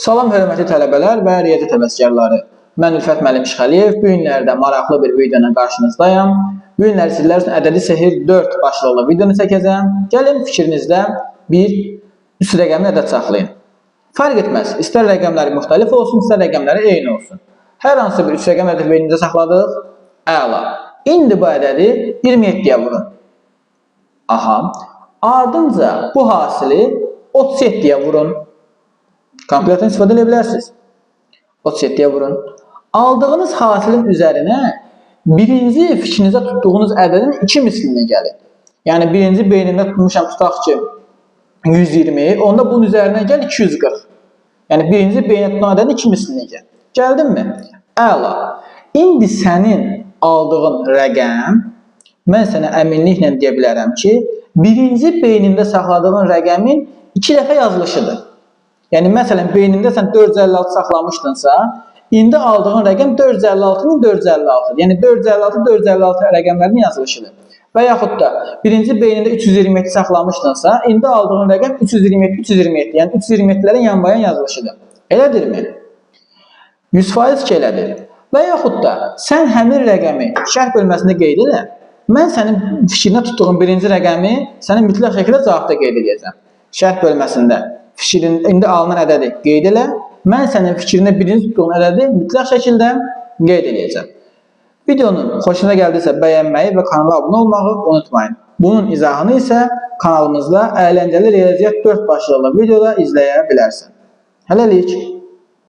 Salam hörmətli tələbələr və riyaziyyat həvəskarları. Mən Ülfət müəllim İşxəliyev. Bu günlərdə maraqlı bir videoyla qarşınızdayım. Bu günlər sizlər üçün ədədi sehir 4 başlıqlı videonu çəkəcəm. Gəlin fikrinizdə bir üst rəqəmli ədəd saxlayın. Fərq etməz, istər rəqəmləri müxtəlif olsun, istər rəqəmləri eyni olsun. Hər hansı bir üst rəqəm ədədi beynimizdə saxladıq. Əla. İndi bu ədədi 27-yə vurun. Aha. Ardınca bu hasili 37-yə vurun. Kalkülatordan istifadə edə bilərsiniz. 37-yə vurun. Aldığınız hasilin üzərinə birinci fikrinizdə tutduğunuz ədədin 2 mislinə gəlin. Yəni birinci beynimdə tutmuşam, tutaq ki 120, onda bunun üzərinə gəl 240. Yəni birinci beynimdə tutulan ədədin 2 mislinə gəl. Gəldinmi? Əla. İndi sənin aldığın rəqəm, mən sənə əminliklə deyə bilərəm ki, birinci beynində saxladığın rəqəmin 2 dəfə yazılışıdır. Yəni, məsələn, beynində sən 456 saxlamışdınsa, indi aldığın rəqəm 456-nin 456-dır. Yəni, 456 rəqəmlərin yazılışıdır. Və yaxud da, birinci beynində 327 saxlamışdınsa, indi aldığın rəqəm 327. Yəni, 327-lərin yanbayan yazılışıdır. Elədirmi? 100% ki, elədir. Və yaxud da, sən həmin rəqəmi şərh bölməsində qeyd elə, mən sənin fikrinə tutduğun birinci rəqəmi sənin mütləq şəkildə cavabda qeyd edəcəm. Şərh bölməsində. İndi alınan ədədi qeyd elə, mən sənin fikrində birinci tutduğun ədədi mütləq şəkildə qeyd edəcəm. Videonun xoşuna gəldiysə bəyənməyi və kanala abunə olmağı unutmayın. Bunun izahını isə kanalımızda əyləncəli riyaziyyat 4 başlıqlı videoda izləyə bilərsən. Hələlik.